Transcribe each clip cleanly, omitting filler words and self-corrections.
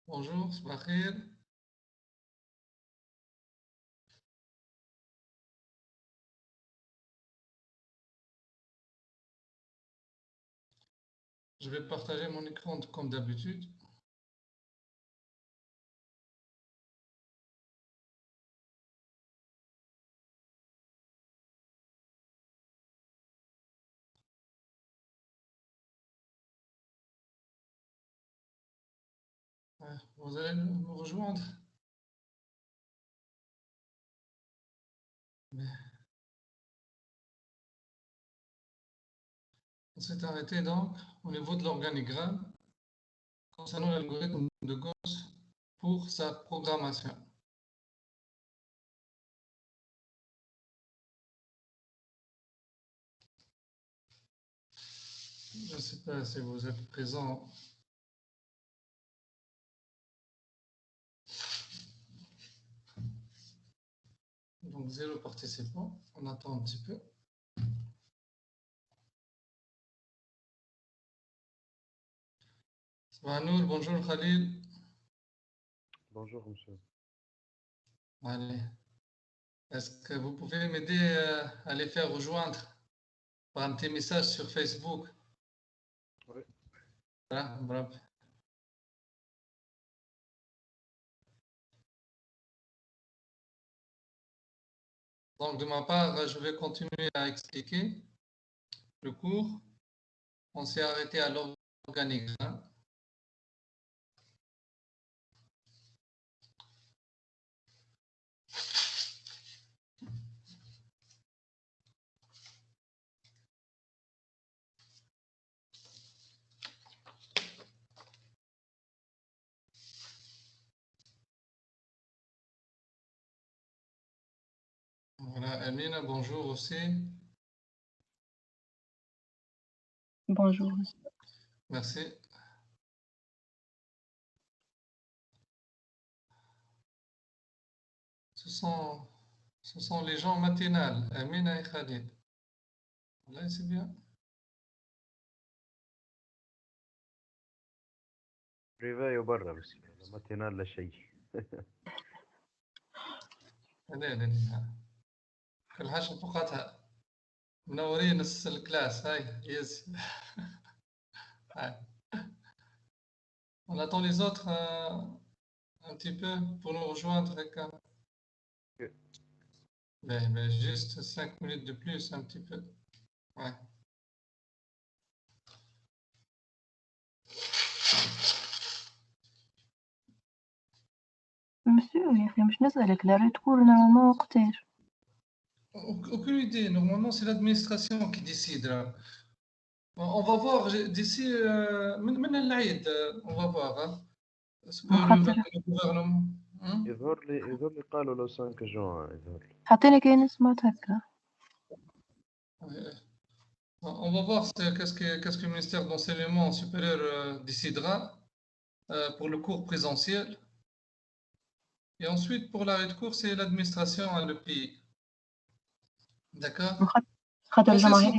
Bonjour, صباح الخير. Je vais partager mon écran comme d'habitude. Vous allez me rejoindre. On s'est arrêté donc au niveau de l'organigramme concernant l'algorithme de Gauss pour sa programmation. Je ne sais pas si vous êtes présent. Donc, 0 participant. On attend un petit peu. Nour, bonjour Khalil. Bonjour, monsieur. Allez. Est-ce que vous pouvez m'aider à les faire rejoindre par un petit message sur Facebook? Oui. Voilà, bravo. Donc, de ma part, je vais continuer à expliquer le cours. On s'est arrêté à l'organigramme. Voilà, Amina, bonjour aussi. Bonjour. Merci. Ce sont les gens matinales, Amina et Khalid. Là, c'est bien. ريفاي وبرا بس ماتينال لا شيء. هذه كل حاجة فوقتها منورين الكلاس هاي يس. On attend les autres un petit peu pour nous rejoindre. Mais juste 5 minutes de plus, un petit peu. Ouais. Monsieur, يا أخي مش نسألك لا ريتكور نورمالمون وقتاش؟ Aucune idée. Normalement, c'est l'administration qui décide. Là. On va voir d'ici. On va voir. Hein. Est-ce que le gouvernement. يظهر لي قالوا لو 5 جوان يظهر لي. حتى أنا كاين سمعت هكا. On va voir qu'est-ce que le ministère de l'enseignement supérieur décidera pour le cours présentiel. Et ensuite, pour l'arrêt de cours, c'est l'administration et le pays. D'accord? خاطر الجماهير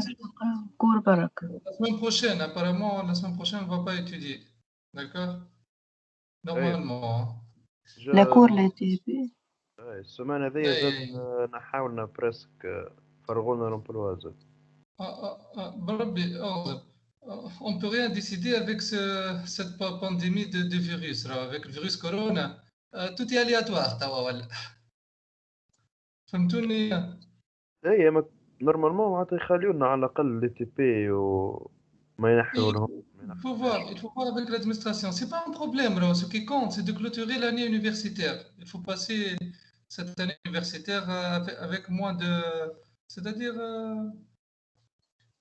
كور برك. La semaine prochaine, apparemment, la semaine prochaine, on ne va pas étudier. D'accord? Normalement. لا كور لا تي بي. السمانة هذه نحاولنا برسك فرغونا لومبلوازات. On ne peut rien décider avec cette pandémie de virus. Là. Avec le virus corona, tout est aléatoire. فهمتوني؟ اي نورمالمون معناتها يخليونا على الاقل لي تي بي وما ينحوا لهم. Il faut voir avec l'administration. C'est pas un problème. Là. Ce qui compte, c'est de clôturer l'année universitaire. Il faut passer cette année universitaire avec moins de, c'est-à-dire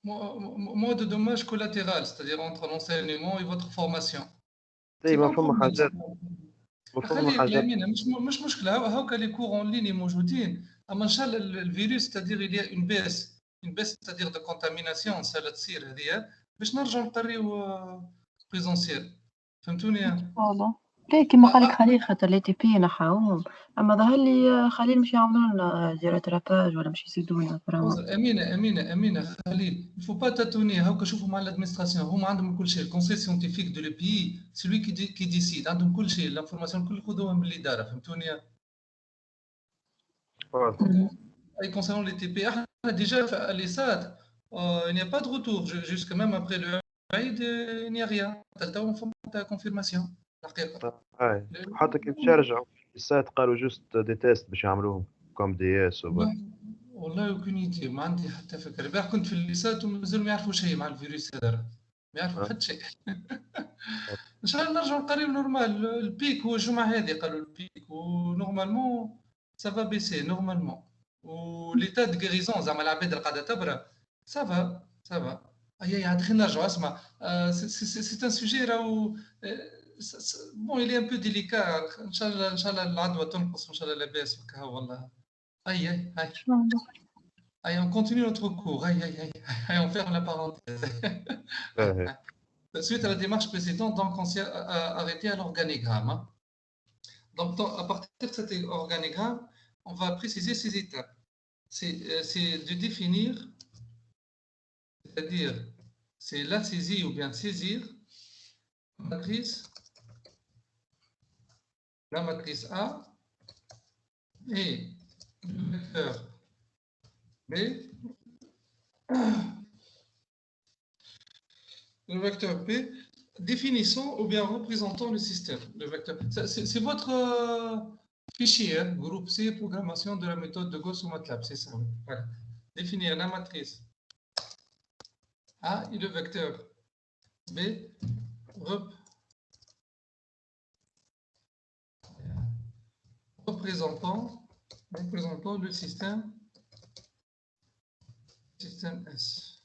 moins de dommages collatéraux, c'est-à-dire entre l'enseignement et votre formation. اي ما فما حاجات. مش مشكله هاكا لي كور اون لين موجودين اما ان شاء الله الفيروس ستادير il y a une baisse c'est-à-dire de contamination سالا تصير هذه باش نرجعوا نقريو بريزونسيال فهمتوني؟ والله كيما قال لك خليل خاطر لي تي بي نحاوهم، اما ظهر لي خليل مش يعملوا لنا زيرو راباج ولا مش يزيدونا فريمون. امينه خليل il faut pas tâtonner هاكا شوفوا مع l'administration هما عندهم كل شيء الكونسيل سيونتيفيك دو لي بي celui qui décide عندهم كل شيء الانفورماسيون كل خذوها من الاداره فهمتوني et concernant les TP احنا déjà في اليسات il n'y a pas de retour jusqu'à même après le عيد il n'y a rien تلتو فما كونفيرماسيون الحقيقه حتى كي ترجعوا في السايت قالوا جوست دي تيست باش يعملوهم كوم دي اس وبس. والله وكنيتي ما عندي حتى فكره البارح كنت في الليسات ومازالوا ما يعرفوا شيء مع الفيروس هذا ما يعرفوا حتى شيء ان شاء الله نرجعوا قريب نورمال البيك هو الجمعه هذه قالوا البيك ونورمالمون سافا بيسي نورمالمون وليتا دو غيريزون زعما العباد اللي قاعده تبرا سافا اي عاد خلينا نرجعوا اسمع سي ان سوجي راهو بون il est un peu délicat ان شاء الله العدوى تنقص وان شاء الله لاباس وكا والله هاي Allez, on continue notre cours. Aïe, on ferme la parenthèse. Suite à la démarche précédente, donc on s'est arrêté à l'organigramme. Donc, à partir de cet organigramme, on va préciser ces étapes. C'est de définir, c'est-à-dire, c'est la saisie ou bien saisir la matrice A et le vecteur B. Le vecteur P, définissant ou bien représentant le système. Le vecteur, c'est votre fichier, hein, groupe C, programmation de la méthode de Gauss ou MATLAB, c'est ça. Voilà. Définir la matrice A et le vecteur B, représentant le système S.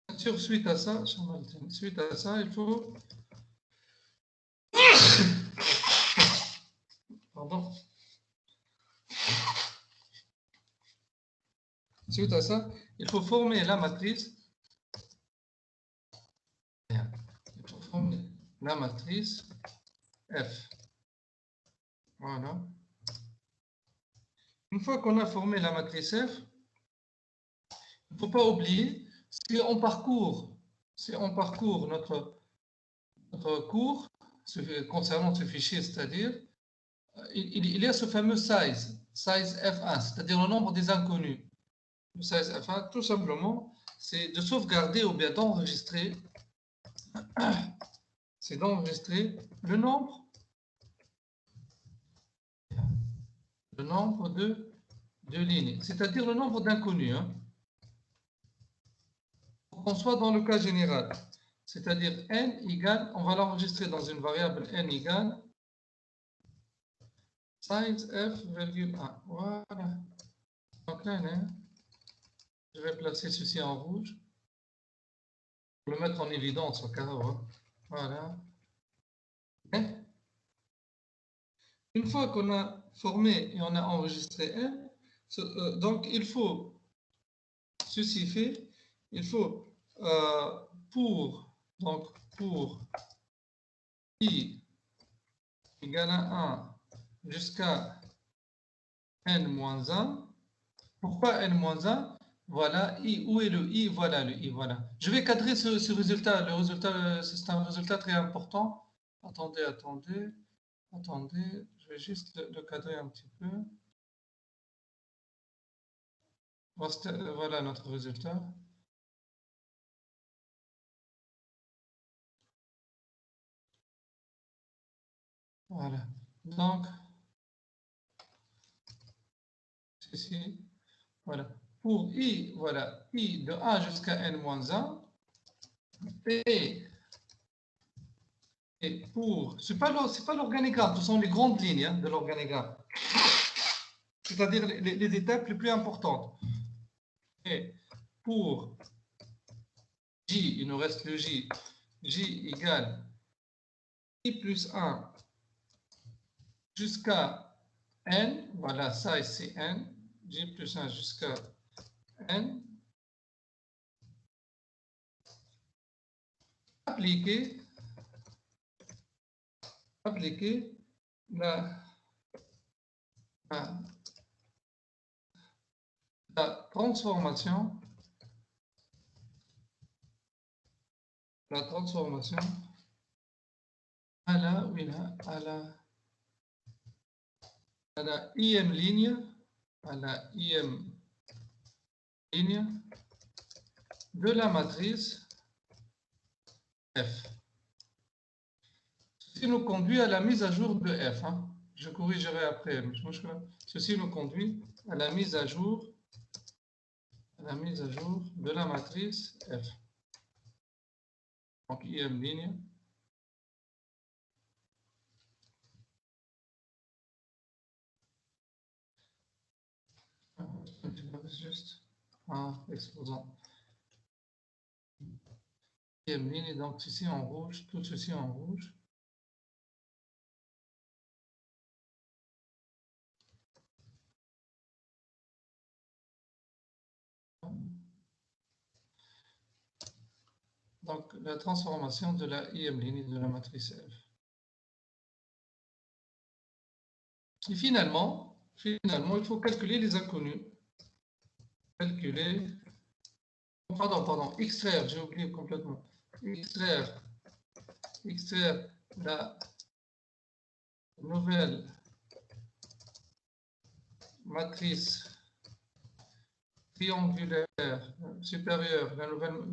Bien sûr, suite à ça, il faut... Pardon. Suite à ça, il faut former la matrice. Il faut former la matrice F. Voilà. Une fois qu'on a formé la matrice F, il ne faut pas oublier, si on parcourt notre cours concernant ce fichier, c'est-à-dire, il y a ce fameux size F1, c'est-à-dire le nombre des inconnus. Le size F1, tout simplement, c'est de sauvegarder ou bien d'enregistrer, le nombre de lignes, c'est-à-dire le nombre d'inconnus. Hein. Qu'on soit dans le cas général, c'est-à-dire n égale, on va l'enregistrer dans une variable n égale size f, virgule 1. Voilà. Donc là, je vais placer ceci en rouge pour le mettre en évidence au cas où. Voilà. Et une fois qu'on a formé et on a enregistré n, donc il faut, ceci fait, il faut pour i égale à 1 jusqu'à n-1. Pourquoi n-1? Voilà, i, où est le i? Voilà le i, voilà. Je vais cadrer ce résultat. Le résultat, c'est un résultat très important. Attendez. Je vais juste le cadrer un petit peu. Voilà notre résultat. Voilà. Donc, ceci, voilà. Pour i, voilà, i de 1 jusqu'à n-1. Et pour, c'est pas l'organigramme, ce sont les grandes lignes hein, de l'organigramme. C'est-à-dire les étapes les plus importantes. Et pour J, il nous reste le J. J égale I plus 1 jusqu'à N. Voilà, ça c'est N. J plus 1 jusqu'à N. Appliquer appliquer la transformation à la IM ligne, de la matrice F. Ceci nous conduit à la mise à jour de F. Hein. Je corrigerai après. Ceci nous conduit à la mise à jour de la matrice F. Donc IM ligne. Juste un exposant. IM ligne, donc ceci en rouge, tout ceci en rouge. Donc, la transformation de la IM ligne de la matrice F. Et finalement, il faut calculer les inconnus. Extraire, j'ai oublié complètement. Extraire la nouvelle matrice triangulaire supérieure, la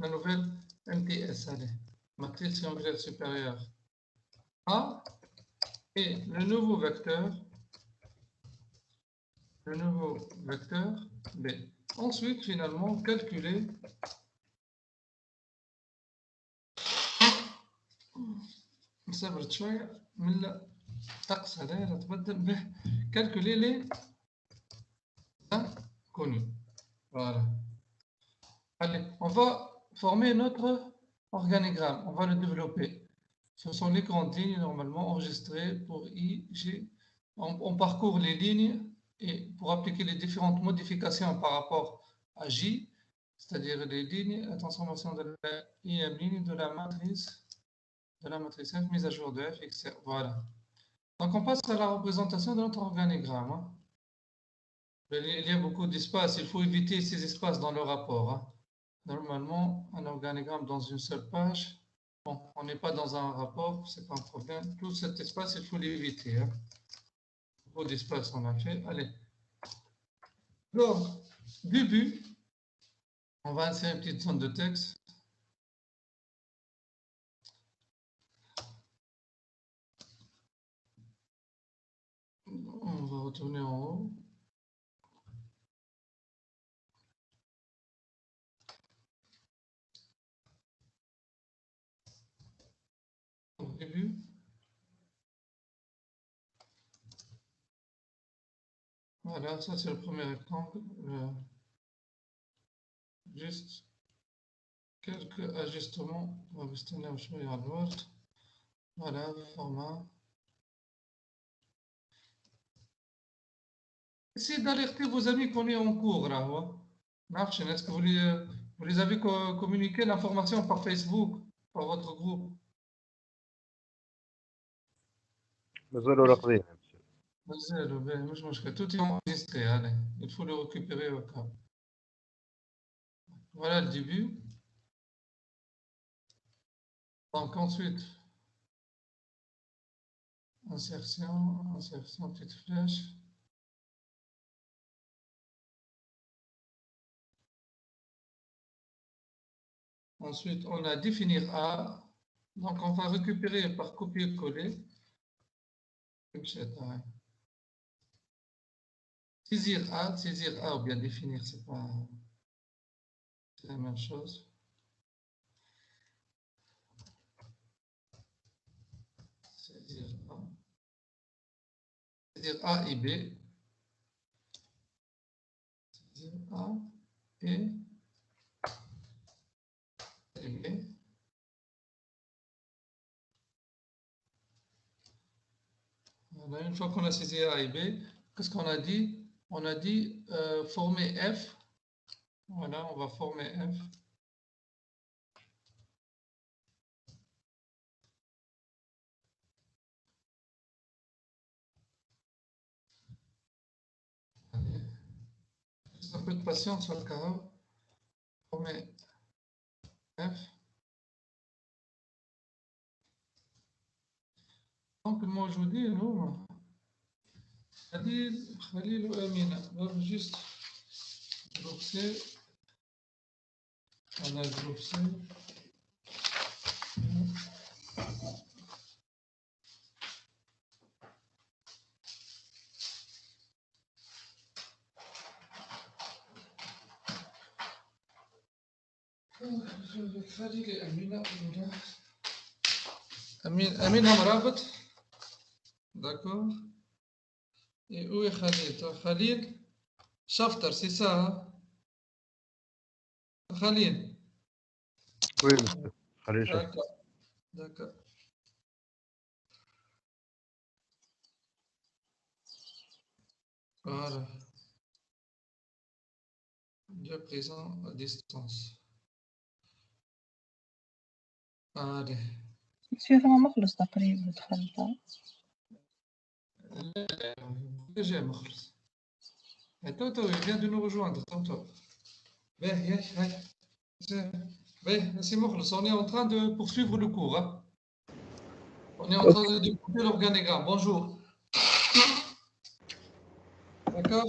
nouvelle MTS, allez, matrice triangulaire supérieure A, et le nouveau vecteur B. Ensuite, finalement, calculer calculer les inconnus. Voilà. Allez, on va former notre organigramme. On va le développer. Ce sont les grandes lignes normalement enregistrées pour I, G. On parcourt les lignes et pour appliquer les différentes modifications par rapport à J, c'est-à-dire les lignes, la transformation de la IM ligne de la matrice F, mise à jour de F, etc. Voilà. Donc on passe à la représentation de notre organigramme. Hein. Il y a beaucoup d'espaces, il faut éviter ces espaces dans le rapport. Hein. Normalement, un organigramme dans une seule page, bon, on n'est pas dans un rapport, c'est pas un problème. Tout cet espace, il faut l'éviter. Hein. Beaucoup d'espace, on a fait. Allez. Donc, début, on va insérer une petite zone de texte. On va retourner en haut. Au début. Voilà, ça c'est le premier rectangle. Juste quelques ajustements. On va rester au choix à droite. Voilà, format. Essayez d'alerter vos amis qu'on est en cours là. Marche, est-ce que vous les avez communiqué l'information par Facebook, par votre groupe? مازالوا راقدين. مش مشكلة, tout est enregistré. Allez, il faut le récupérer au cas. Voilà le début. Donc ensuite, insertion, petite flèche. Ensuite, on a définir A. Donc, on va récupérer par copier-coller. Saisir A ou bien définir, c'est la même chose. Saisir A et B. Saisir A et B. Voilà, une fois qu'on a saisi A et B, qu'est-ce qu'on a dit? On a dit former F. Voilà, on va former F. peu de patience sur le carreau. On met F. Donc, moi, je vous dis, nous, Khalil ou Amina, on va juste groupe C. On a le groupe C. Khalil et Amina. Amina Marabat. D'accord. Et où est Khalil? Khalil, Shaftar, c'est ça, hein? Khalil. Oui, monsieur. Khalil Shaftar. D'accord. D'accord. Voilà. Dieu présent à distance. Allez. سير ما مخلص تقريبا دخلت. Déjà, Mokhlis. Attends, il vient de nous rejoindre. Attends. C'est Mokhlis. On est en train de poursuivre le cours. Hein. On est en train de découper l'organigramme. Bonjour. D'accord?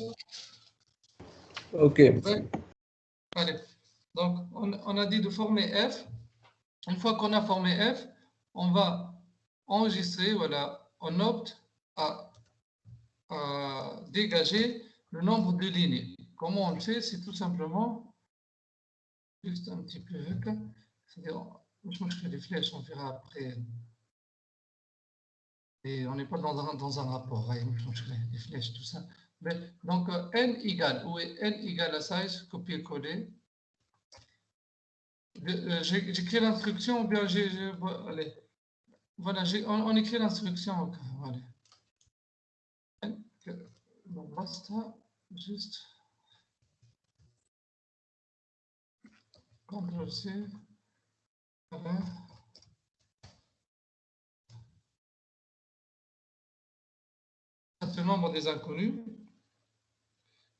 Ok. Ouais. Allez. Donc, on a dit de former F. Une fois qu'on a formé F, on va enregistrer, voilà, on opte à dégager le nombre de lignes. Comment on le fait? C'est tout simplement, juste un petit peu, c'est-à-dire, je fais des flèches, on verra après. Et on n'est pas dans un rapport, les flèches, tout ça. Mais, donc, n égale, où est n égale à size, copier-coller. J'écris l'instruction, ou bien allez, voilà, on écrit l'instruction, voilà. Donc, basta, juste CTRL-C, voilà. Le nombre des inconnus.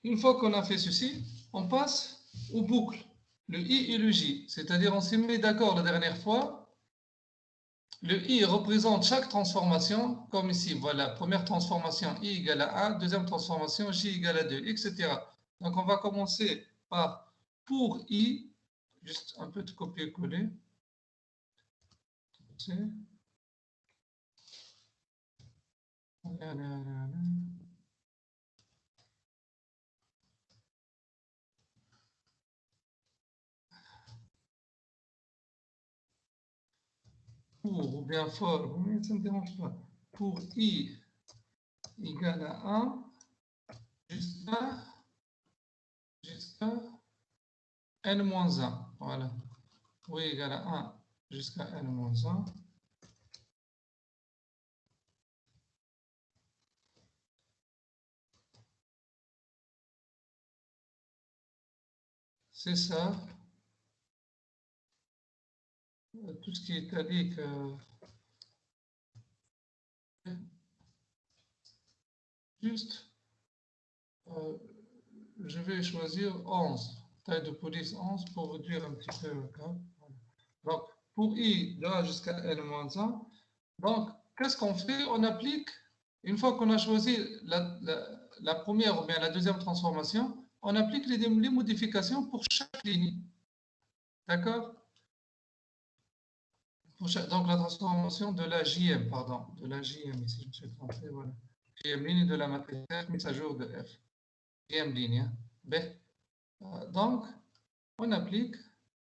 Une fois qu'on a fait ceci, on passe aux boucles, le I et le J. C'est-à-dire, on s'est mis d'accord la dernière fois. Le I représente chaque transformation, comme ici, voilà, première transformation I égale à 1, deuxième transformation J égale à 2, etc. Donc, on va commencer par pour I, juste un peu de copier-coller. Pour ou bien for, mais ça ne me dérange pas. Pour I égale à 1 jusqu'à n-1. Voilà. Pour I égale à 1 jusqu'à n-1. C'est ça. Tout ce qui est italique. Juste, je vais choisir 11. Taille de police 11 pour vous dire un petit peu le cas. Donc, pour I de A jusqu'à n-1. Donc, qu'est-ce qu'on fait? On applique, une fois qu'on a choisi la première ou bien la deuxième transformation, on applique les modifications pour chaque ligne. D'accord? Donc, la transformation de la JM, pardon, de la JM, ici je me suis trompé, voilà. JM ligne de la matrice F, mise à jour de F. JM ligne, hein. B. Donc, on applique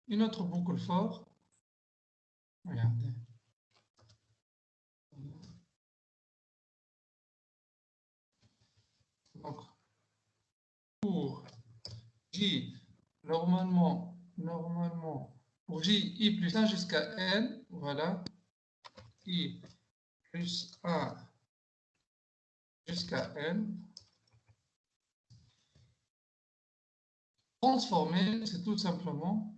une autre boucle for. Regardez. Donc, pour J, normalement, pour J, I plus 1 jusqu'à N, voilà, I plus 1 jusqu'à N. Transformer, c'est tout simplement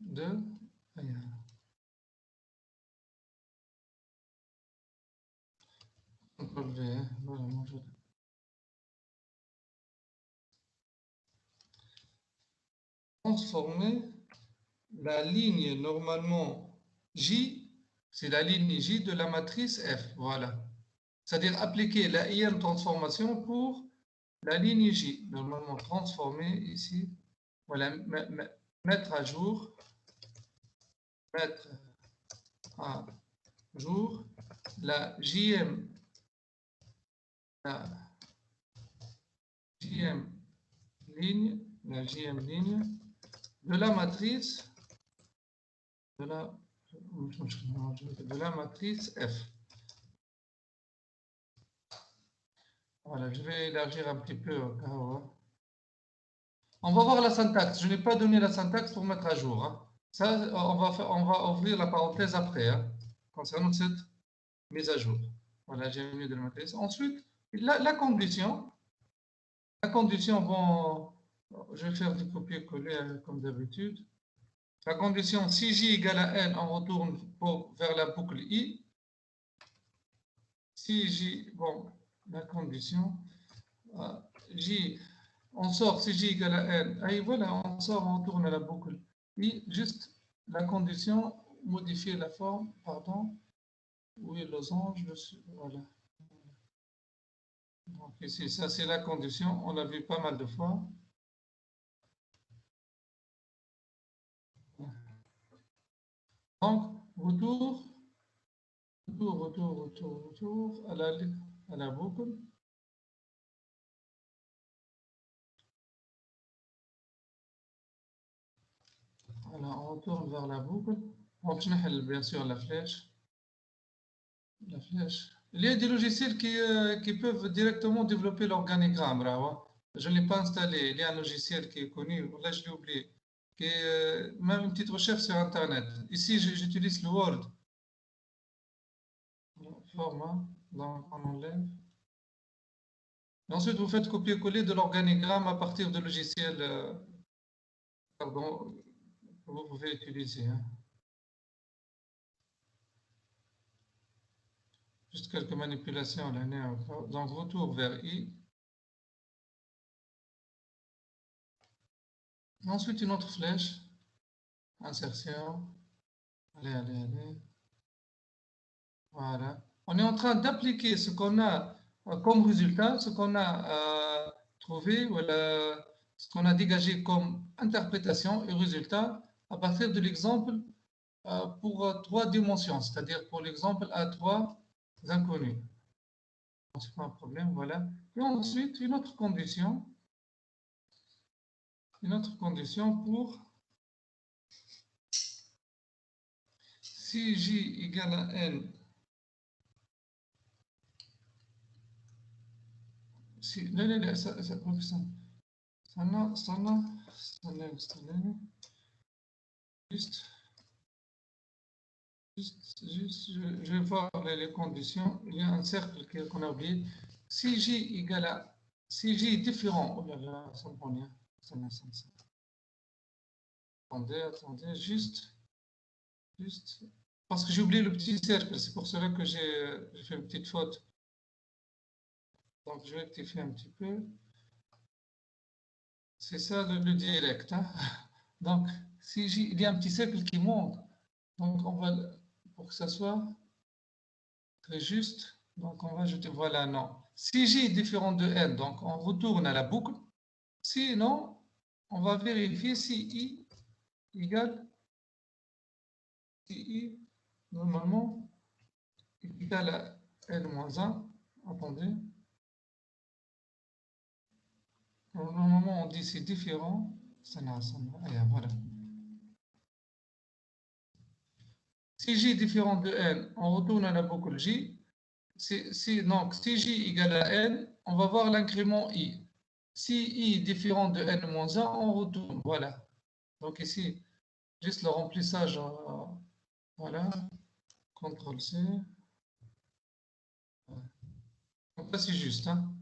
de... CTRL V, voilà, transformer la ligne normalement J, c'est la ligne J de la matrice F. Voilà. C'est-à-dire appliquer la IM transformation pour la ligne J. Normalement transformer ici. Voilà, mettre à jour. Mettre à jour la JM. La JM ligne. La JM ligne de la matrice. De la matrice F. Voilà, je vais élargir un petit peu au cas où. On va voir la syntaxe. Je n'ai pas donné la syntaxe pour mettre à jour. Hein. Ça, on va ouvrir la parenthèse après, hein, concernant cette mise à jour. Voilà, j'ai mis de la matrice. Ensuite, la condition. La condition, bon, je vais faire du copier-coller comme d'habitude. La condition, si j égale à n, on retourne vers la boucle i. Si j, bon, la condition, j, on sort si j égale à n. Et voilà, on sort, on tourne à la boucle i. Juste la condition, modifier la forme, pardon. Oui, losange, voilà. Donc ici, ça c'est la condition, on l'a vu pas mal de fois. Donc, retour à la boucle. Voilà, on retourne vers la boucle. On change bien sûr la flèche. La flèche. Il y a des logiciels qui peuvent directement développer l'organigramme. Je ne l'ai pas installé. Il y a un logiciel qui est connu, là je l'ai oublié, qui est même une petite recherche sur Internet. Ici, j'utilise le Word. Format, donc on enlève. Et ensuite, vous faites copier-coller de l'organigramme à partir de logiciels pardon, que vous pouvez utiliser. Hein. Juste quelques manipulations. Là, donc, retour vers I. Ensuite, une autre flèche. Insertion. Allez. Voilà. On est en train d'appliquer ce qu'on a comme résultat, ce qu'on a trouvé, voilà, ce qu'on a dégagé comme interprétation et résultat à partir de l'exemple pour 3 dimensions, c'est-à-dire pour l'exemple à 3 inconnus. C'est pas un problème, voilà. Et ensuite, une autre condition pour si j égale à n, si, je vais voir les conditions. Il y a un cercle qu'on a oublié. Si j égale à, si j est différent, oh là là, ça me prend bien. Attendez, juste, parce que j'ai oublié le petit cercle, c'est pour cela que j'ai fait une petite faute. Donc je vais rectifier un petit peu. C'est ça le dialecte. Hein? Donc, si il y a un petit cercle qui monte, donc on va, pour que ça soit très juste, donc on va ajouter, voilà, non. Si j est différent de n, donc on retourne à la boucle. Sinon, on va vérifier si i égale, si i, normalement, égale à n-1. Attendez. Normalement, on dit c'est différent. Allez, voilà. Si j est différent de n, on retourne à la boucle j. Donc, si j égale à n, on va voir l'incrément i. Si i est différent de n-1, on retourne. Voilà. Donc ici, juste le remplissage. Voilà. CTRL-C. Donc là, c'est juste. Hein.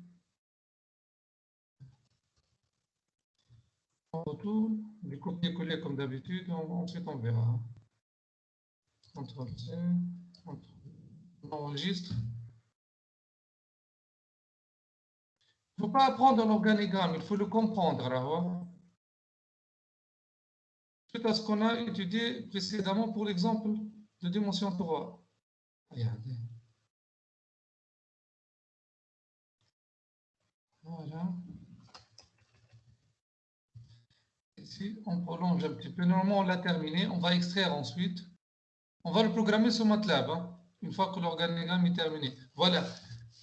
On retourne, du copier-coller comme d'habitude, ensuite on verra. CTRL-C. On enregistre. Il ne faut pas apprendre l'organigramme, il faut le comprendre. suite à ce qu'on a étudié précédemment pour l'exemple de dimension 3. Regardez. Voilà. Ici, on prolonge un petit peu. Normalement, on l'a terminé. On va extraire ensuite. On va le programmer sur MATLAB, hein, une fois que l'organigramme est terminé. Voilà.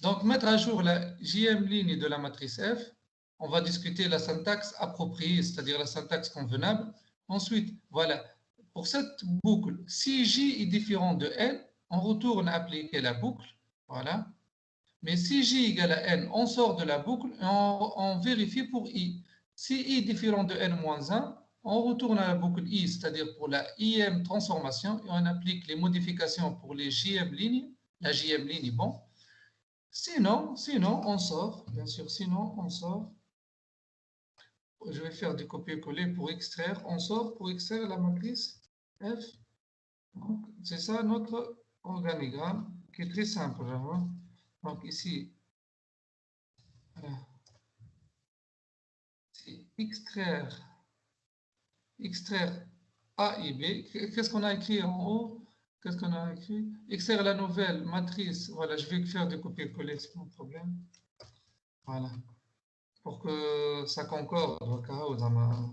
Donc, mettre à jour la JM ligne de la matrice F. On va discuter la syntaxe appropriée, c'est-à-dire la syntaxe convenable. Ensuite, voilà. Pour cette boucle, si J est différent de N, on retourne appliquer la boucle. Voilà. Mais si J égale à N, on sort de la boucle et on vérifie pour I. Si I est différent de N-1, on retourne à la boucle I, c'est-à-dire pour la IM transformation, et on applique les modifications pour les JM lignes. La JM ligne est bon. Sinon, on sort. Bien sûr, sinon, on sort. Je vais faire du copier-coller pour extraire. On sort pour extraire la matrice F. C'est ça notre organigramme qui est très simple. Donc ici, voilà. C'est extraire A et B. Qu'est-ce qu'on a écrit en haut? Qu'est-ce qu'on a écrit? Extraire la nouvelle matrice. Voilà, je vais faire du copier-coller, c'est mon problème. Voilà. Pour que ça concorde,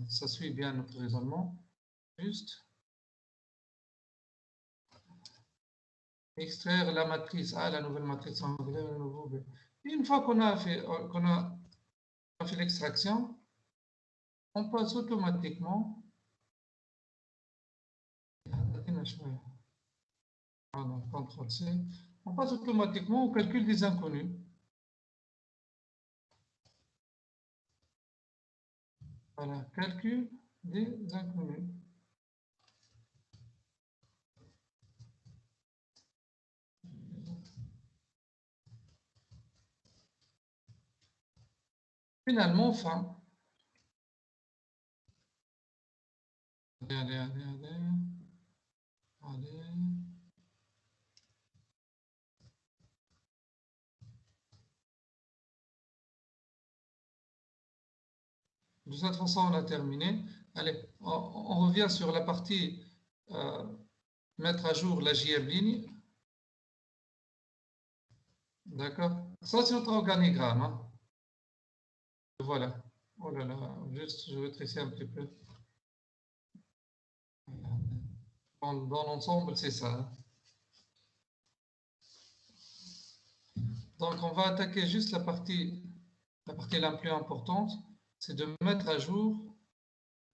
ça suit bien notre raisonnement. Juste. Extraire la matrice A, la nouvelle matrice en anglais, le nouveau B. Et une fois qu'on a fait l'extraction, on passe automatiquement. CTRL-C. On passe automatiquement au calcul des inconnus. Voilà, calcul des inconnus. Finalement, fin. Allez. De cette façon, on a terminé. Allez, on revient sur la partie mettre à jour la JM ligne. D'accord. Ça, c'est notre organigramme. Hein. Voilà. Oh là là, juste, je vais tresser un petit peu. Dans l'ensemble, c'est ça. Hein. Donc, on va attaquer juste la partie la plus importante, c'est de mettre à jour,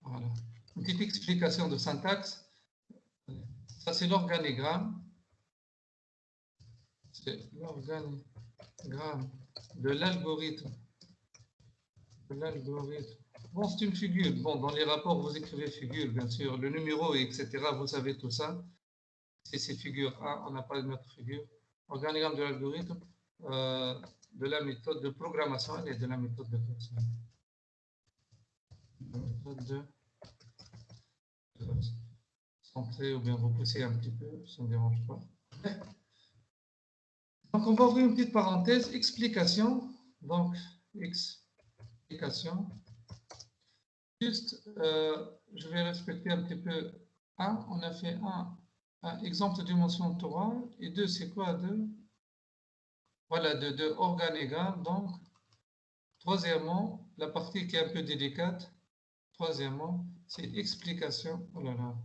voilà, une petite explication de syntaxe. Ça, c'est l'organigramme. C'est l'organigramme de l'algorithme. Bon, c'est une figure. Bon, dans les rapports, vous écrivez figure, bien sûr. Le numéro, etc., vous savez tout ça. C'est figure 1, on n'a pas de notre figure. Organigramme de l'algorithme, de la méthode de programmation et de la méthode de création. La méthode de centrer ou bien repousser un petit peu, ça ne dérange pas. Donc, on va ouvrir une petite parenthèse, explication. Donc, explication. Juste, je vais respecter un petit peu 1. On a fait un exemple de dimension 3. Et 2, c'est quoi 2? Voilà, de organigramme. Donc, troisièmement, la partie qui est un peu délicate. Troisièmement, c'est explication. Oh là là.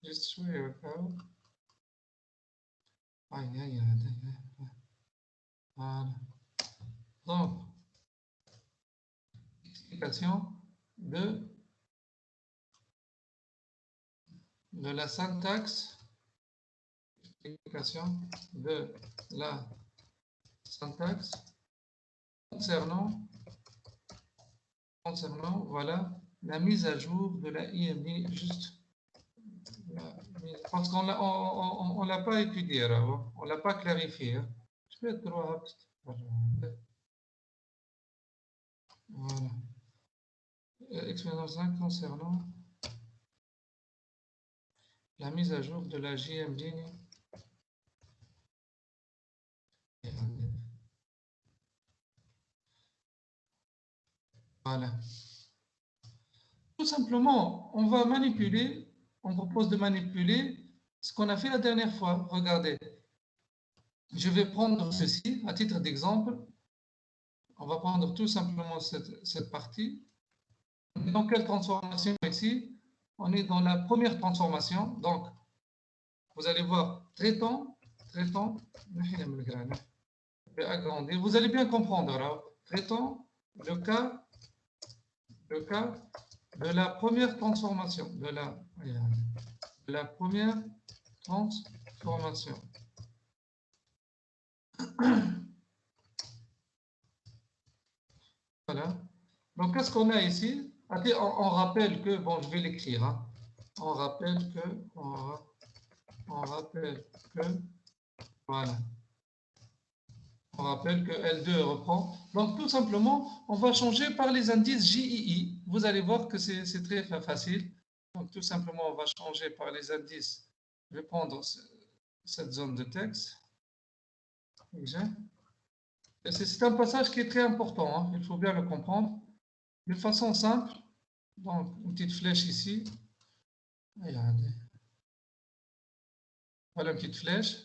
Just show your code. Aïe. Voilà. Donc, explication de la syntaxe. Explication de la syntaxe concernant voilà, la mise à jour de la IMD, juste parce qu'on ne l'a pas étudié, alors, on ne l'a pas clarifié. Hein. Je vais être droit. Voilà. Expérience 5 concernant la mise à jour de la JMD. Voilà. Tout simplement, on va manipuler, on propose de manipuler ce qu'on a fait la dernière fois. Regardez, je vais prendre ceci à titre d'exemple. On va prendre tout simplement cette partie. On est dans quelle transformation ici? On est dans la première transformation. Donc, vous allez voir, traitant, je vais agrandir. Vous allez bien comprendre. Alors, traitant le cas de la première transformation, de la première transformation. Voilà. Donc, qu'est-ce qu'on a ici? On rappelle que, bon, je vais l'écrire. Hein. On rappelle que, voilà. On rappelle que L2 reprend. Donc, tout simplement, on va changer par les indices JII. Vous allez voir que c'est très facile. Donc, tout simplement, on va changer par les indices. Je vais prendre cette zone de texte. C'est un passage qui est très important. Hein. Il faut bien le comprendre. De façon simple. Donc, une petite flèche ici. Regardez. Voilà une petite flèche.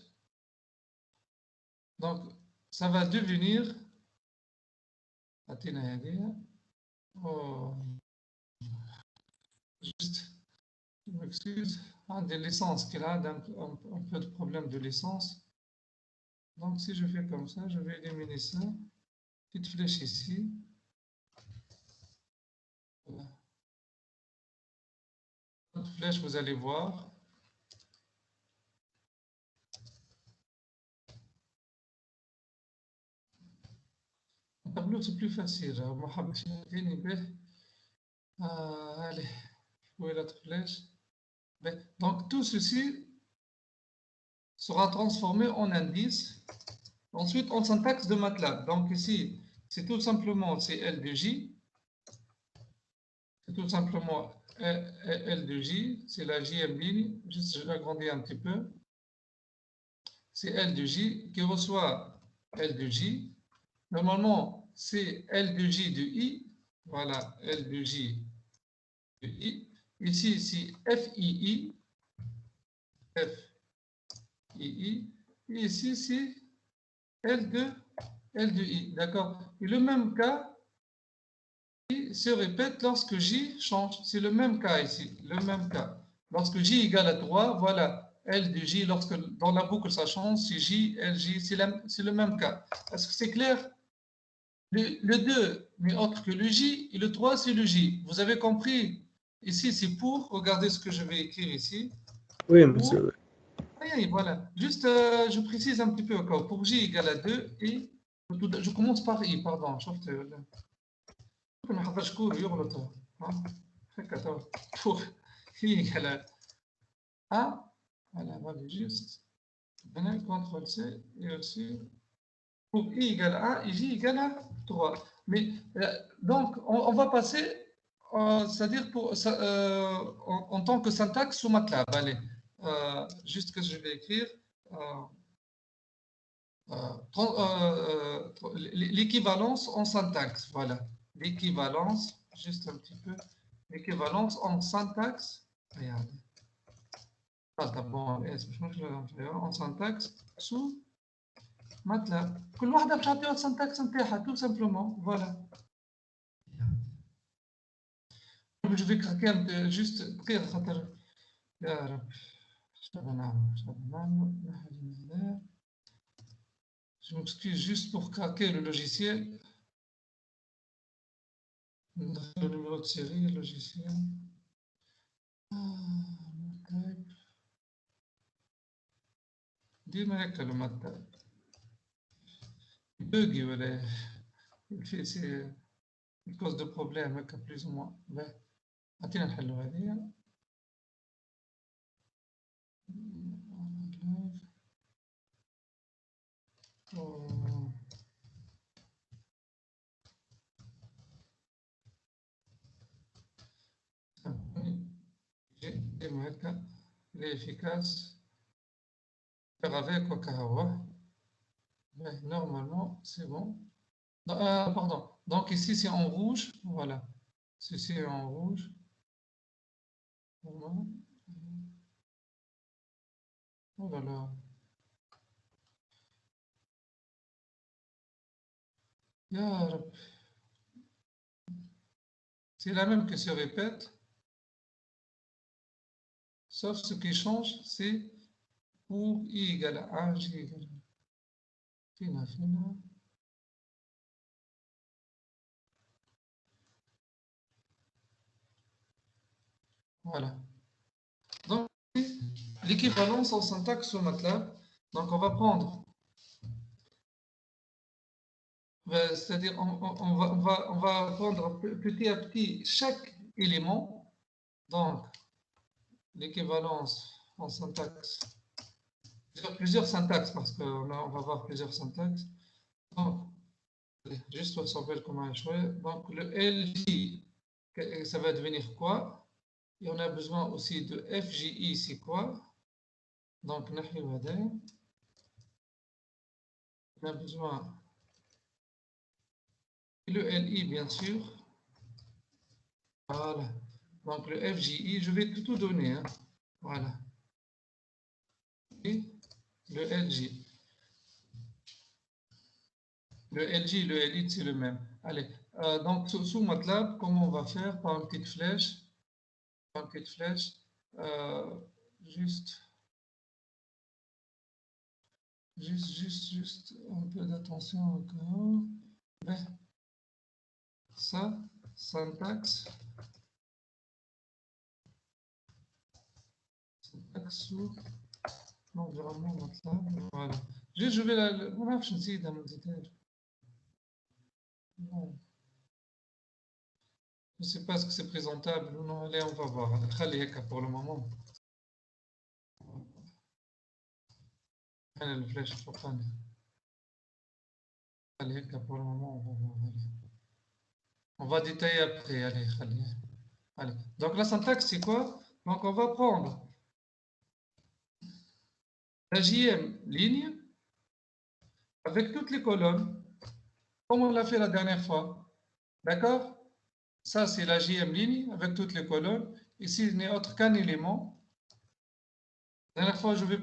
Donc, ça va devenir. Oh, juste, je m'excuse. Des licences qu'il a, un peu de problème de licence. Donc, si je fais comme ça, je vais éliminer ça. Petite flèche ici. Voilà. Cette flèche, vous allez voir. Le tableau, c'est plus facile. Allez, où est l'autre flèche? Donc, tout ceci sera transformé en indice. Ensuite, en syntaxe de MATLAB. Donc, ici, c'est tout simplement L de J. C'est tout simplement L de J. C'est la JM ligne. Juste, je l'agrandis un petit peu. C'est L de J qui reçoit L de J. Normalement, c'est L de J de I. Voilà, L de J de I. Ici, c'est FII. FII. Et ici, c'est L de I. D'accord? Et le même cas se répète lorsque J change. C'est le même cas ici. Le même cas. Lorsque J égale à 3, voilà. L de J, lorsque dans la boucle ça change, c'est J, L, J, c'est le même cas. Est-ce que c'est clair? Le 2 n'est autre que le J et le 3 c'est le J. Vous avez compris? Ici c'est pour, regardez ce que je vais écrire ici. Oui, monsieur. Oui, voilà. Juste, je précise un petit peu encore. Pour J égale à 2 et je commence par I, pardon. Pour I égale à A, voilà, juste. CTRL C et aussi. Pour I égale à 1 et J égale à 3. Mais donc, on va passer, c'est-à-dire en tant que syntaxe sous MATLAB. Allez, juste que je vais écrire l'équivalence en syntaxe. Voilà, l'équivalence, juste un petit peu, l'équivalence en syntaxe. Regardez. En syntaxe sous MATLAB. كل واحدة بتعطيها السنتكس نتاعها tout simplement. Voilà. Je vais craquer juste دقيقة خاطر يا رب. Je m'excuse juste pour craquer le logiciel. Le numéro de série, logiciel. ديما هكا الماتلاب. Bug, voilà. C'est une cause de problème, plus ou moins. Attends, نحلو هذه. Il est efficace. Faire avec au Kahawa. Normalement, c'est bon. Pardon. Donc ici, c'est en rouge. Voilà. Ceci est en rouge. Oh là là. Ya Rab. C'est la même qui se répète, sauf ce qui change, c'est pour I égale à 1, J égale à 1. Fina. Voilà. Donc, l'équivalence en syntaxe au MATLAB. Donc, on va prendre, c'est-à-dire, on va prendre petit à petit chaque élément. Donc, l'équivalence en syntaxe, plusieurs syntaxes, parce qu'on va voir plusieurs syntaxes. Donc, juste on s'appelle comment échouer. Donc, le LJ, ça va devenir quoi? Et on a besoin aussi de FJI, c'est quoi? Donc, on a besoin le LI, bien sûr. Voilà. Donc, le FJI, je vais tout donner. Hein. Voilà. Et le LJ. Le LJ et le LI, c'est le même. Allez. Donc, sous MATLAB, comment on va faire? Par une petite flèche. Par une petite flèche. Juste un peu d'attention encore. Ben, ça, syntaxe. Syntaxe sous l'environnement MATLAB. Voilà. Juste, je vais la. ما نعرفش نزيدها ما نزيدهاش. Non. Je ne sais pas ce que c'est présentable ou non. Allez, on va voir. Pour le moment. Allez, le flèche, il faut prendre. Allez, pour le moment, on va voir. Allez. On va détailler après. Allez, allez. Donc, la syntaxe, c'est quoi? Donc, on va prendre la JM ligne avec toutes les colonnes, comme on l'a fait la dernière fois. D'accord? Ça, c'est la JM ligne avec toutes les colonnes. Ici, il n'est autre qu'un élément. La dernière fois, je vais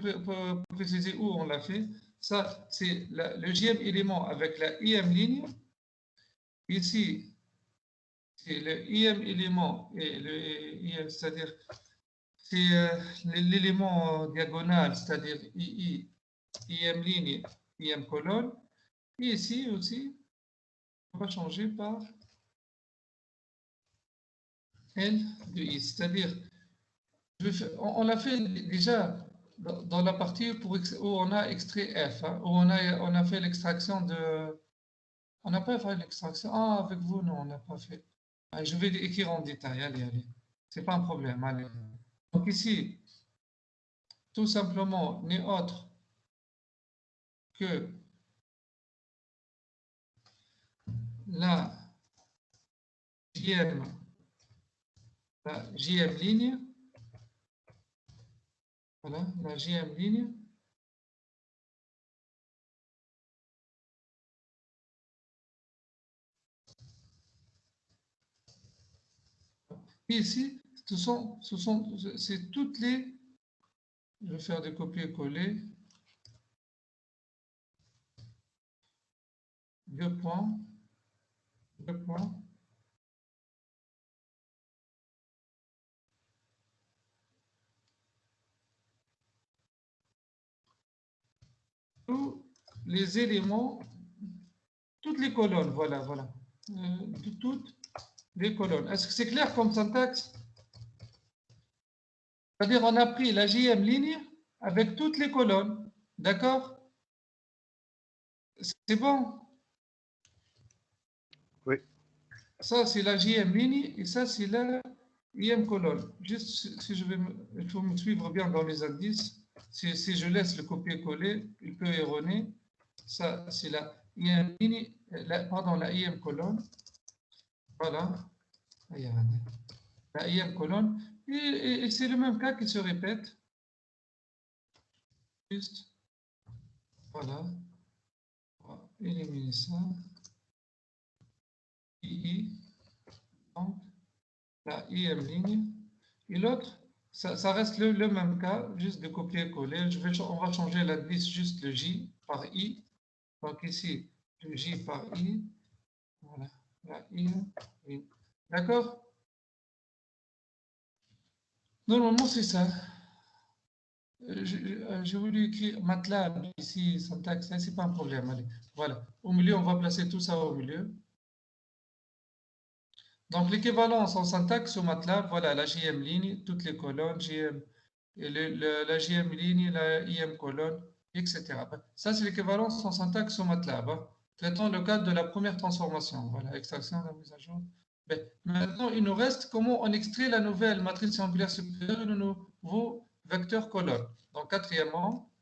préciser où on l'a fait. Ça, c'est le JM élément avec la IM ligne. Ici, c'est le IM élément, et c'est-à-dire c'est l'élément diagonal, c'est-à-dire II, IM ligne, IM colonne. Et ici aussi, on va changer par L de I, c'est-à-dire, on l'a fait déjà dans la partie où on a extrait F, hein, où on a fait l'extraction de... On n'a pas fait l'extraction. Ah, avec vous, non, on n'a pas fait. Allez, je vais écrire en détail, allez. C'est pas un problème, allez. Donc ici, tout simplement, n'est autre que la JM ligne. Voilà, la JM ligne. Et ici, c'est toutes les... Je vais faire des copier-coller. Deux points. Tous les éléments, toutes les colonnes, voilà. Toutes les colonnes. Est-ce que c'est clair comme syntaxe? C'est-à-dire, on a pris la JM ligne avec toutes les colonnes. D'accord? C'est bon? Oui. Ça, c'est la JM ligne et ça, c'est la IM colonne. Juste, si il faut me suivre bien dans les indices. Si je laisse le copier-coller, il peut erroner. Ça, c'est la IM ligne, la IM colonne. Voilà. La IM colonne. Et c'est le même cas qui se répète. Juste. Voilà. On va éliminer ça. II. Donc, la IM ligne. Et l'autre, ça reste le même cas, juste de copier-coller. On va changer l'indice, juste le J par I. Donc ici, le J par I. Voilà, la I. D'accord? Normalement, c'est ça. J'ai voulu écrire MATLAB ici, syntaxe, c'est pas un problème. Allez, voilà. Au milieu, on va placer tout ça au milieu. Donc, l'équivalence en syntaxe au MATLAB, voilà, la JM ligne, toutes les colonnes, JM, et la JM ligne, la IM colonne, etc. Ça, c'est l'équivalence en syntaxe au MATLAB. Traitant le cadre de la première transformation. Voilà, extraction, la mise à jour. Maintenant, il nous reste comment on extrait la nouvelle matrice triangulaire supérieure et le nouveau vecteur colonne. Donc, quatrièmement,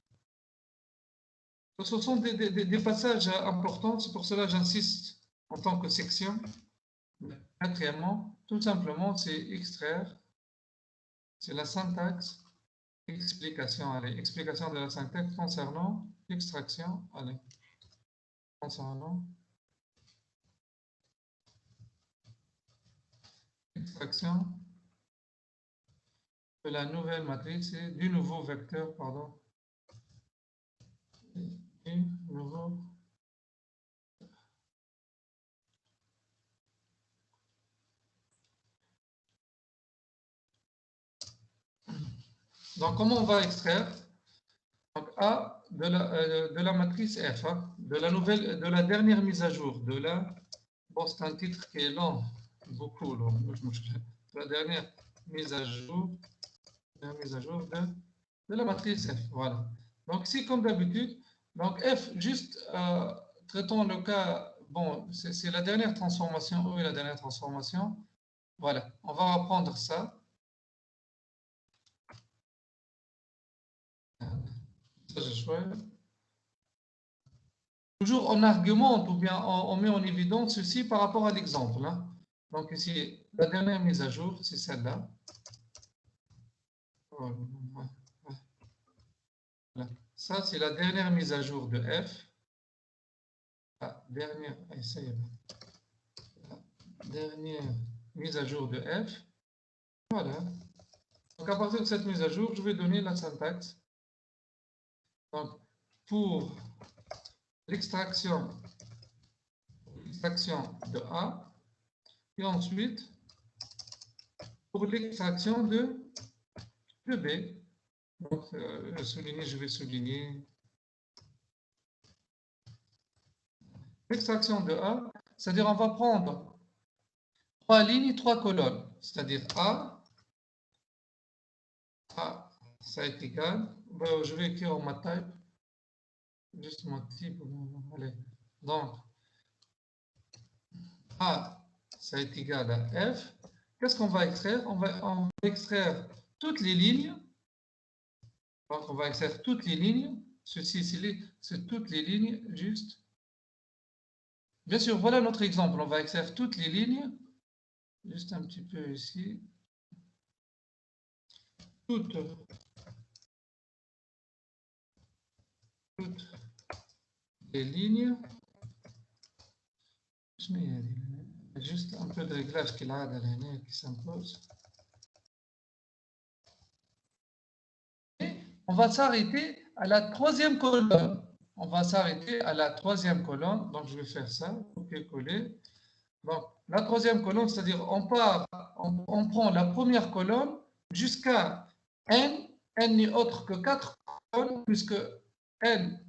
ce sont des passages importants, c'est pour cela que j'insiste en tant que section. Quatrièmement, tout simplement, c'est extraire, c'est la syntaxe, explication, allez, explication de la syntaxe concernant l'extraction, allez, concernant extraction de la nouvelle matrice et du nouveau vecteur, pardon, du nouveau. Donc, comment on va extraire? Donc, A de la matrice F, hein, de la dernière mise à jour, bon, c'est un titre qui est long, beaucoup long, la dernière mise à jour, de la matrice F, voilà. Donc, ici, comme d'habitude, donc F, juste traitons le cas, bon, c'est la dernière transformation, où est la dernière transformation? Voilà, on va reprendre ça. Ça, je choisis. Toujours on argumente ou bien on met en évidence ceci par rapport à l'exemple. Hein. Donc ici, la dernière mise à jour, c'est celle-là. Voilà. Ça, c'est la dernière mise à jour de F. La dernière mise à jour de F. Voilà. Donc à partir de cette mise à jour, je vais donner la syntaxe. Donc pour l'extraction de A, et ensuite pour l'extraction de B. Donc, je vais souligner. L'extraction de A, c'est-à-dire on va prendre 3 lignes, 3 colonnes. C'est-à-dire A, ça est égal. Ben, je vais écrire en MATLAB. Juste mon type. Allez. Donc, A, ça est égal à F. Qu'est-ce qu'on va extraire? On va extraire toutes les lignes. Donc, on va extraire toutes les lignes. Ceci, c'est toutes les lignes, juste. Bien sûr, voilà notre exemple. On va extraire toutes les lignes. Juste un petit peu ici. Toutes les lignes. Juste un peu de réglage qui s'impose. On va s'arrêter à la troisième colonne. On va s'arrêter à la troisième colonne. Donc, je vais faire ça, copier-coller. Donc, la troisième colonne, c'est-à-dire on prend la première colonne jusqu'à n. N n'est autre que 4 colonnes, puisque n,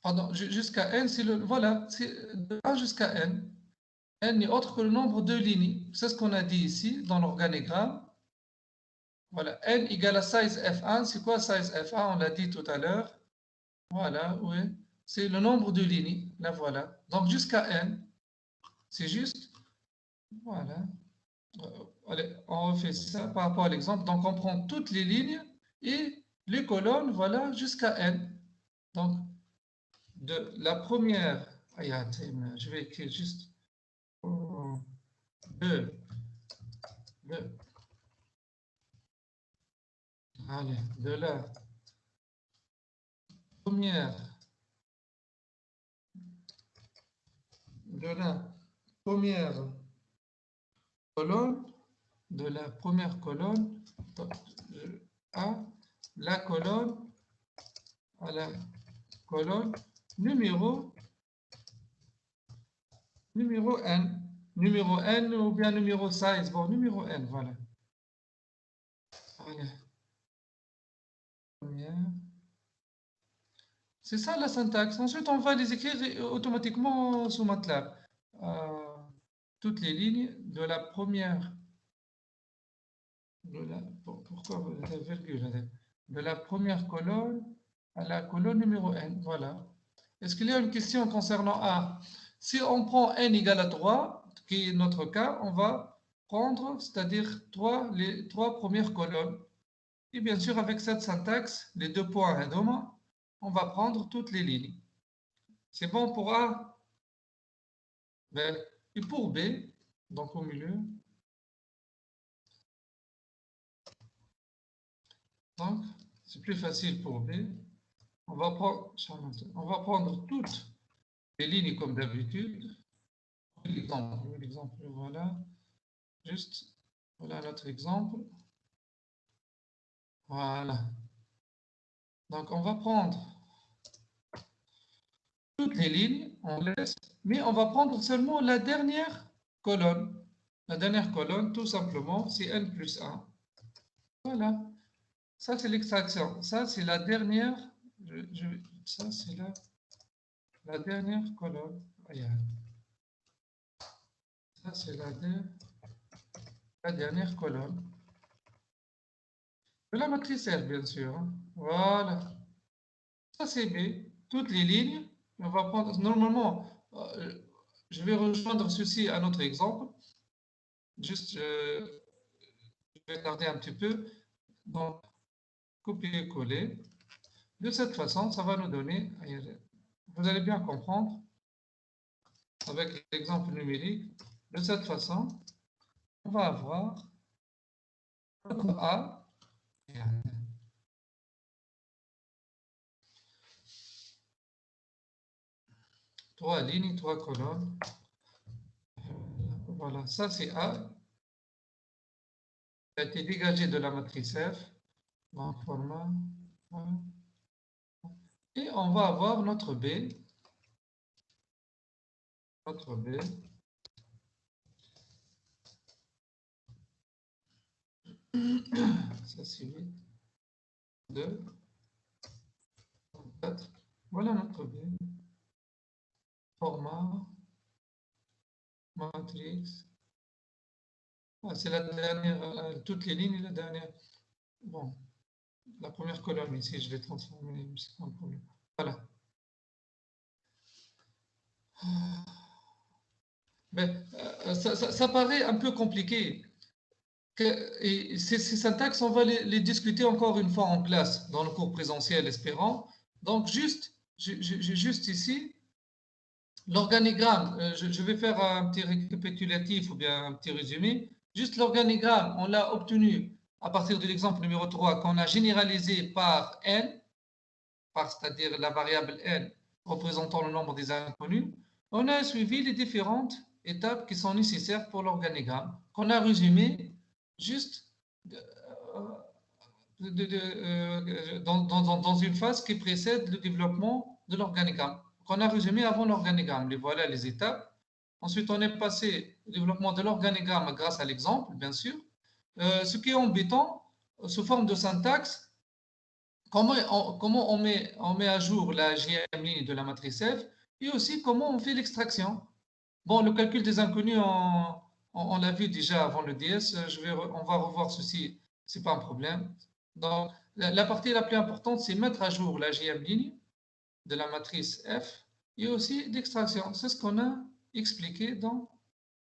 pardon, jusqu'à n, c'est voilà, c'est de 1 jusqu'à n. N n'est autre que le nombre de lignes. C'est ce qu'on a dit ici dans l'organigramme. Voilà, n égale à size f1. C'est quoi size f1? On l'a dit tout à l'heure. Voilà, oui. C'est le nombre de lignes. Là, voilà. Donc, jusqu'à n. C'est juste. Voilà. Allez, on refait ça par rapport à l'exemple. Donc, on prend toutes les lignes et les colonnes, voilà, jusqu'à n. Donc, de la première. Je vais écrire juste. Allez, de la première colonne de la première colonne à la colonne numéro n. Numéro n ou bien numéro 16. Bon, numéro n, voilà. C'est ça la syntaxe. Ensuite, on va les écrire automatiquement sous MATLAB. Toutes les lignes de la première. Pourquoi la virgule? De la première colonne à la colonne numéro n. Voilà. Est-ce qu'il y a une question concernant A? Si on prend n égale à 3, qui est notre cas, on va prendre, c'est-à-dire les 3 premières colonnes. Et bien sûr, avec cette syntaxe, les 2 points indoma, on va prendre toutes les lignes. C'est bon pour A? Et pour B, donc au milieu. Donc, c'est plus facile pour B. On va prendre toutes les lignes comme d'habitude. L'exemple, voilà. Juste, voilà notre exemple. Voilà. Donc, on va prendre toutes les lignes, on laisse, mais on va prendre seulement la dernière colonne. La dernière colonne, tout simplement, c'est n plus 1. Voilà. Ça, c'est l'extraction. Ça, c'est la dernière. Ça, c'est la dernière colonne. Ça, c'est la dernière colonne. De la matrice F, bien sûr. Voilà. Ça, c'est B. Toutes les lignes. On va prendre. Normalement, je vais rejoindre ceci à notre exemple. Juste, je vais tarder un petit peu. Donc, copier-coller. De cette façon, ça va nous donner. Vous allez bien comprendre. Avec l'exemple numérique. De cette façon, on va avoir notre A. 3 lignes, 3 colonnes. Voilà, ça c'est A. Il a été dégagé de la matrice F. Donc, format. Voilà. Et on va avoir notre B. Notre B. Ça c'est 8. 2. 4. Voilà notre B. Format. Matrix. C'est la dernière, toutes les lignes, la dernière. Bon, la première colonne ici, je vais transformer, c'est pas un problème. Voilà. Mais, ça paraît un peu compliqué. Et ces syntaxes, on va les discuter encore une fois en classe, dans le cours présentiel, espérant. Donc, juste ici, l'organigramme, je vais faire un petit récapitulatif ou bien un petit résumé. Juste l'organigramme, on l'a obtenu à partir de l'exemple numéro 3 qu'on a généralisé par n, c'est-à-dire la variable n représentant le nombre des inconnus. On a suivi les différentes étapes qui sont nécessaires pour l'organigramme, qu'on a résumé juste dans une phase qui précède le développement de l'organigramme. Qu'on a résumé avant l'organigramme. Voilà les étapes. Ensuite, on est passé au développement de l'organigramme grâce à l'exemple, bien sûr. Ce qui est embêtant, sous forme de syntaxe, comment on met à jour la JM ligne de la matrice F et aussi comment on fait l'extraction. Bon, le calcul des inconnus, on l'a vu déjà avant le DS. On va revoir ceci, ce n'est pas un problème. Donc, la partie la plus importante, c'est mettre à jour la JM ligne de la matrice F et aussi d'extraction. C'est ce qu'on a expliqué dans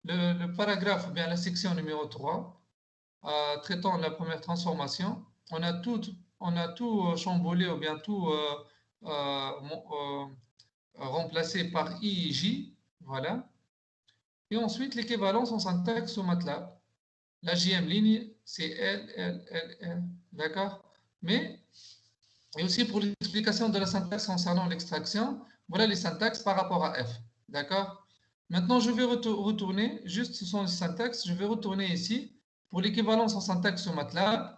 le paragraphe, ou bien la section numéro 3, traitant la première transformation. On a tout chamboulé ou bien tout remplacé par I et J. Voilà. Et ensuite, l'équivalence en syntaxe au MATLAB. La JM ligne, c'est L. D'accord? Mais, et aussi pour l'explication de la syntaxe concernant l'extraction, voilà les syntaxes par rapport à F. D'accord? Maintenant, je vais retourner, juste ce sont les syntaxes, je vais retourner ici pour l'équivalence en syntaxe sur MATLAB,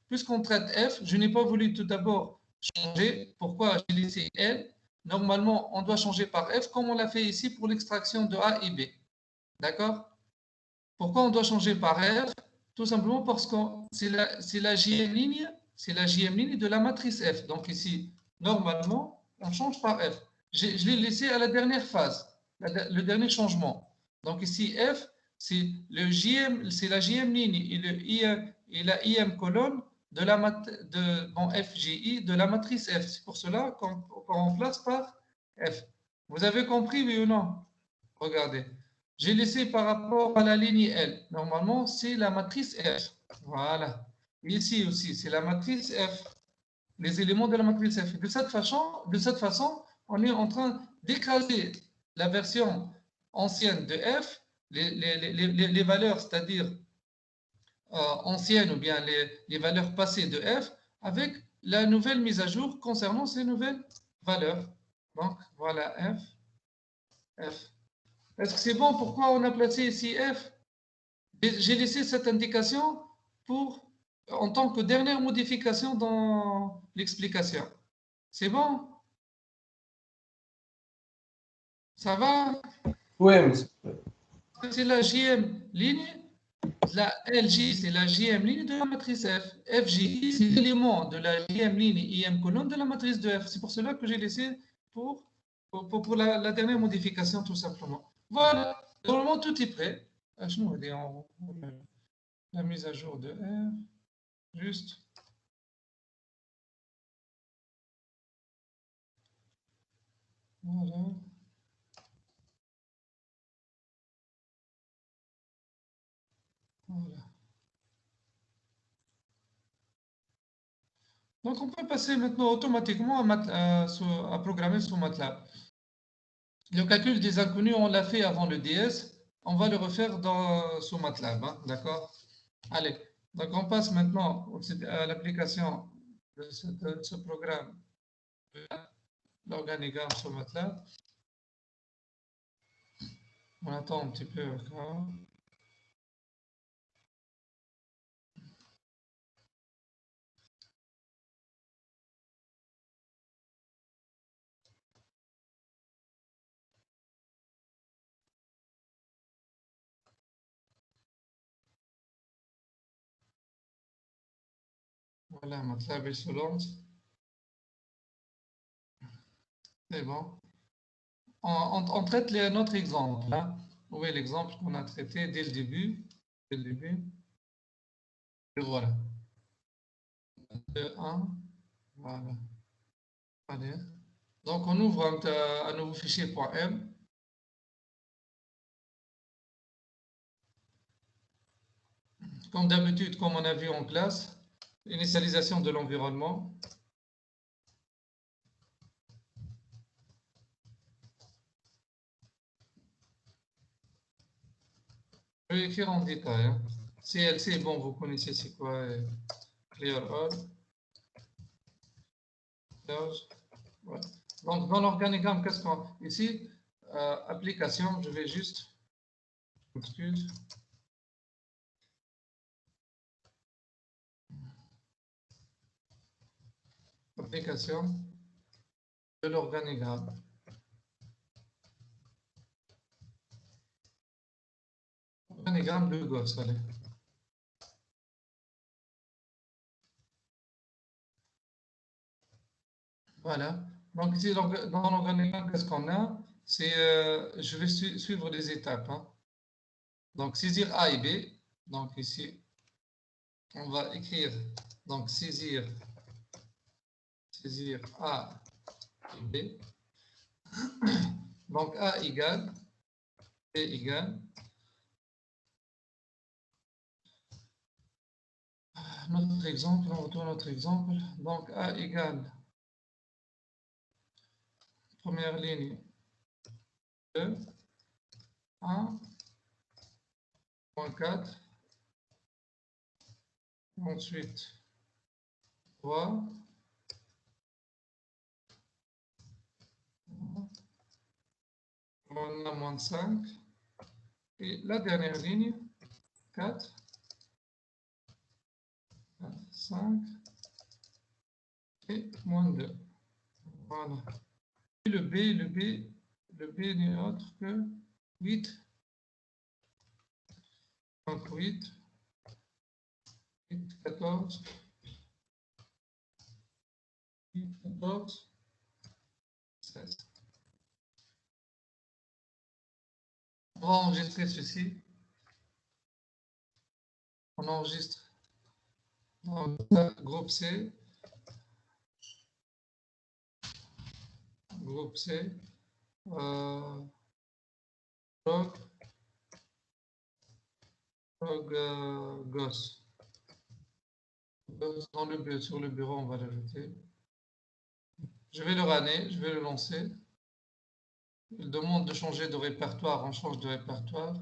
puisqu'on traite F, je n'ai pas voulu tout d'abord changer. Pourquoi j'ai laissé L? Normalement, on doit changer par F, comme on l'a fait ici pour l'extraction de A et B. D'accord? Pourquoi on doit changer par F? Tout simplement parce que c'est la JM ligne, c'est la JM ligne de la matrice F. Donc ici, normalement, on change par F. Je l'ai laissé à la dernière phase, le dernier changement. Donc ici, F, c'est la JM ligne et la IM colonne de la FJI de la matrice F. C'est pour cela qu'on remplace par F. Vous avez compris, oui ou non? Regardez. J'ai laissé par rapport à la ligne L. Normalement, c'est la matrice F. Voilà. Ici aussi, c'est la matrice F. Les éléments de la matrice F. De cette façon, on est en train d'écraser la version ancienne de F, les valeurs, c'est-à-dire anciennes ou bien les valeurs passées de F, avec la nouvelle mise à jour concernant ces nouvelles valeurs. Donc, voilà F, F. Est-ce que c'est bon? Pourquoi on a placé ici F? J'ai laissé cette indication en tant que dernière modification dans l'explication. C'est bon? Ça va? Oui, monsieur. C'est la JM ligne. La LJ, c'est la JM ligne de la matrice F. FJ, c'est l'élément de la JM ligne IM colonne de la matrice de F. C'est pour cela que j'ai laissé pour la dernière modification, tout simplement. Voilà. Normalement, tout est prêt. Je nous dis en haut. La mise à jour de R, juste. Voilà. Voilà. Donc, on peut passer maintenant automatiquement à programmer sur MATLAB. Le calcul des inconnus, on l'a fait avant le DS. On va le refaire sur MATLAB. Hein, d'accord? Allez. Donc, on passe maintenant à l'application de ce programme, l'organigramme sur MATLAB. On attend un petit peu encore. Voilà, MATLAB est se lance. C'est bon. On traite notre exemple. Hein. Où est l'exemple qu'on a traité dès le début? Dès le début. Et voilà. 2, 1. Voilà. Allez. Donc, on ouvre un nouveau fichier .m. Comme d'habitude, comme on a vu en classe, initialisation de l'environnement. Je vais écrire en détail. Hein. CLC, bon, vous connaissez c'est quoi? Clear all. Close. Voilà. Donc, dans l'organigramme, qu'est-ce qu'on... Ici, application, je vais juste... Excuse. Application de l'organigramme. Organigramme de Gauss, allez. Voilà. Donc ici, dans l'organigramme, qu'est-ce qu'on a? C'est, je vais suivre les étapes. Hein. Donc saisir A et B. Donc ici, on va écrire donc saisir A et B. Donc A égale B égale. Notre exemple, on retourne notre exemple. Donc A égale première ligne 2, 1, point 4, ensuite 3, on a moins 5, et la dernière ligne 4, 5 et moins 2. Voilà. Et le B n'est autre que 8. Donc 8, 14, 14, 16. On va enregistrer ceci. On enregistre dans le groupe C. Groupe C. Log gosse. Dans le bureau, sur le bureau, on va l'ajouter. Je vais le runner, je vais le lancer. Il demande de changer de répertoire, on change de répertoire.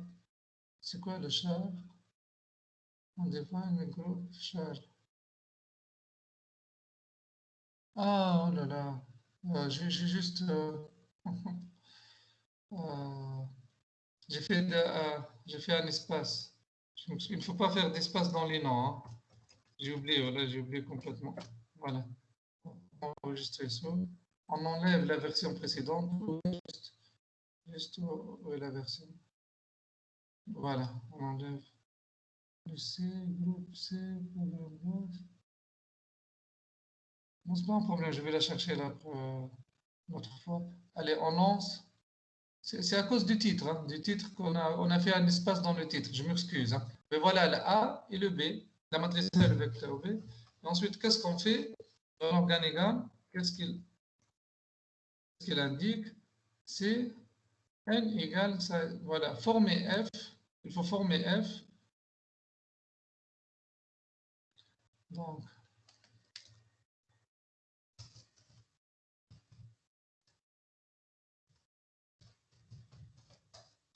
C'est quoi le char? On define le groupe char. Ah, oh là là. J'ai juste... j'ai fait un espace. Il ne faut pas faire d'espace dans les noms. Hein. J'ai oublié, voilà, j'ai oublié complètement. Voilà. On va enregistrer ça. On enlève la version précédente. Juste où est la version. Voilà, on enlève le C, groupe C, programme boîte. Bon, c'est pas un problème, je vais la chercher là pour l'autre fois. Allez, on lance. C'est à cause du titre, hein, qu'on a fait un espace dans le titre, je m'excuse. Hein. Mais voilà, le A et le B, la matrice A et le vecteur B. Et ensuite, qu'est-ce qu'on fait dans l'organigramme? Qu'est-ce qu'il indique? C'est N égale, ça, voilà, former F. Il faut former F. Donc,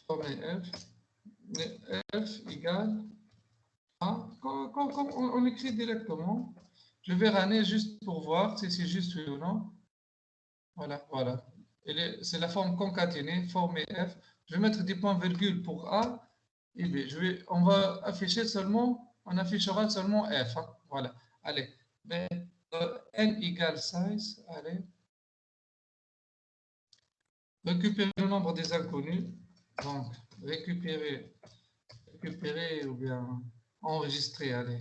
former F. F égale A. Quand on écrit directement, je vais runner juste pour voir si c'est juste ou non. Voilà, voilà. C'est la forme concaténée, former F. Je vais mettre des points-virgules pour A et B. On va afficher seulement, on affichera seulement F. Hein. Voilà. Allez. Mais, N égale size. Allez. Récupérer le nombre des inconnus. Donc, récupérer ou bien enregistrer. Allez.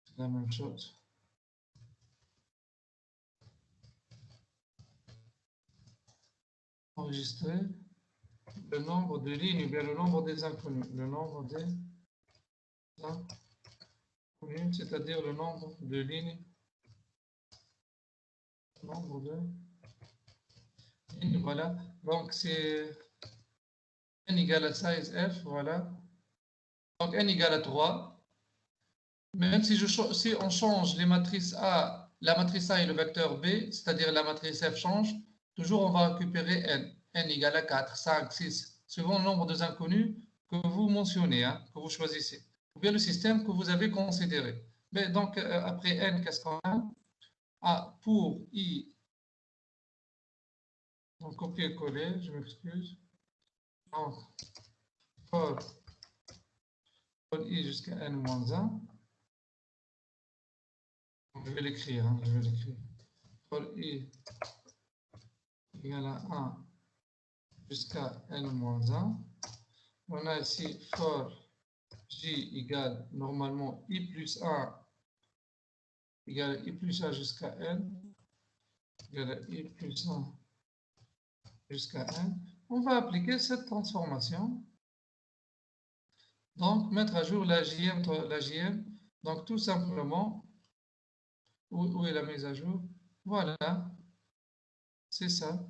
C'est la même chose. Enregistrer le nombre de lignes ou bien le nombre des inconnus. Le nombre des inconnus, c'est-à-dire le nombre de lignes. Nombre de lignes, voilà. Donc c'est n égale à size f, voilà. Donc n égale à 3. Même si on change les matrices A, la matrice A et le vecteur B, c'est-à-dire la matrice F change, toujours on va récupérer n. N égale à 4, 5, 6, suivant le nombre de inconnus que vous mentionnez, hein, que vous choisissez, ou bien le système que vous avez considéré. Mais donc, après n, qu'est-ce qu'on a? Ah, pour i, donc copier-coller, je m'excuse. Donc, for i jusqu'à n-1. Je vais l'écrire, hein, For i égale à 1 jusqu'à n-1. On a ici for j égale normalement i plus 1 égale à i plus 1 jusqu'à n égale à i plus 1 jusqu'à n. On va appliquer cette transformation. Donc, mettre à jour la JM. Donc, tout simplement, où est la mise à jour? Voilà, c'est ça.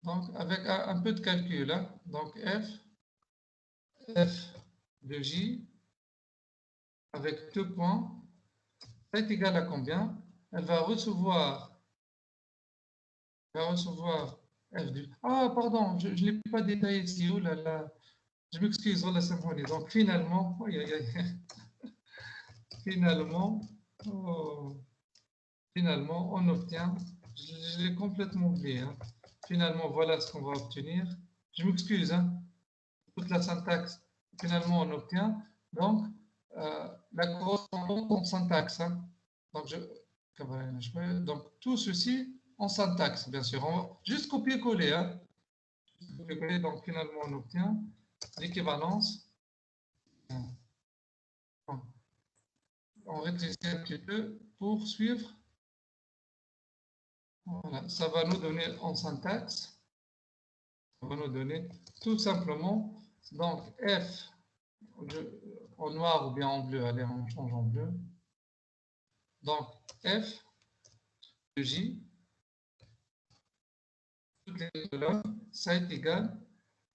Donc, avec un peu de calcul, hein. Donc, f de j, avec 2 points, est égal à combien? Elle va recevoir f de... Ah, pardon, je ne l'ai pas détaillé ici. Oh là là, je m'excuse, oh la symphonie. Donc, finalement, finalement, on obtient, je l'ai complètement oublié. Hein. Finalement, voilà ce qu'on va obtenir. Je m'excuse, hein, toute la syntaxe. Finalement, on obtient donc la correspondance en syntaxe. Hein. Donc, tout ceci en syntaxe, bien sûr. On va juste copier-coller. Hein. Donc, finalement, on obtient l'équivalence. On rétrécit un petit peu pour suivre. Voilà, ça va nous donner en syntaxe. Ça va nous donner tout simplement. Donc, F en noir ou bien en bleu. Allez, on change en bleu. Donc, F de J, toutes les colonnes, ça est égal.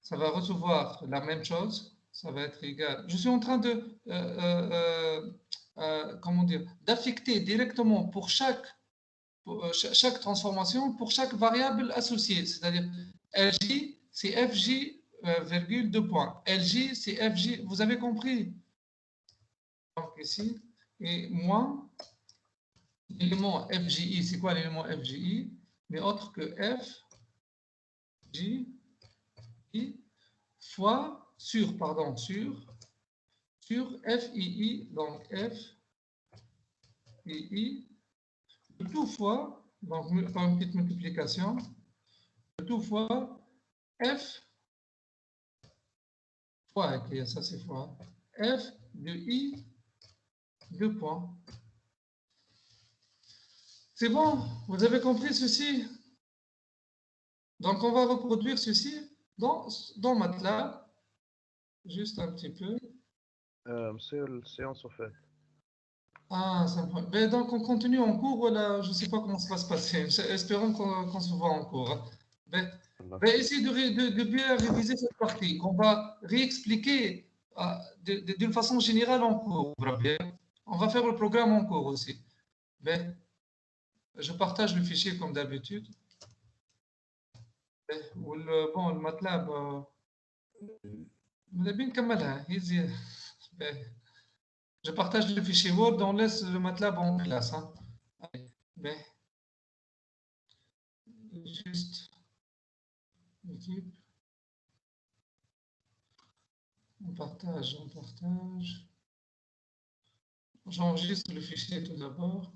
Ça va recevoir la même chose. Ça va être égal. Je suis en train de, comment dire, d'affecter directement pour chaque transformation, pour chaque variable associée. C'est-à-dire, LJ, c'est FJ, virgule, 2 points. LJ, c'est FJ. Vous avez compris? Donc, ici, et moins, l'élément FJI, c'est quoi l'élément FJI? Mais autre que F, J, I, fois, sur FII, donc F, II, tout fois, donc par une petite multiplication, tout fois F, fois, écrire ça c'est fois, F de I, 2 points. C'est bon, vous avez compris ceci? Donc on va reproduire ceci dans MATLAB, juste un petit peu. C'est la séance au fait. Ah, sympa. Ben, donc on continue en cours, voilà, je ne sais pas comment ça va se passer. Espérons qu'on se voit en cours. Hein. Ben, essayez de bien réviser cette partie, qu'on va réexpliquer d'une façon générale en cours. On va faire le programme en cours aussi. Ben, je partage le fichier comme d'habitude. Bon, le MATLAB, je partage le fichier Word, on laisse le MATLAB en classe. Hein. Allez, ben, juste équipe. On partage. J'enregistre le fichier tout d'abord.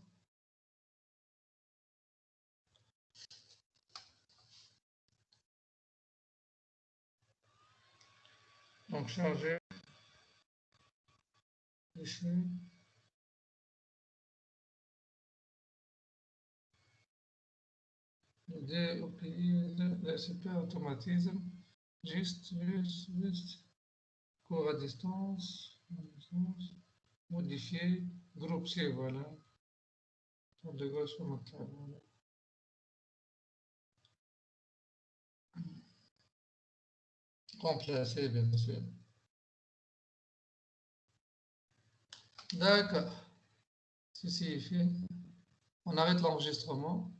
Donc, charger. Fichier. DOPI, l'ACP automatisme. Juste. Cours à distance. Modifier. Groupe C, voilà. De gauche sur MATLAB. Voilà. Remplacer, bien sûr. D'accord. Ceci est fait. On arrête l'enregistrement.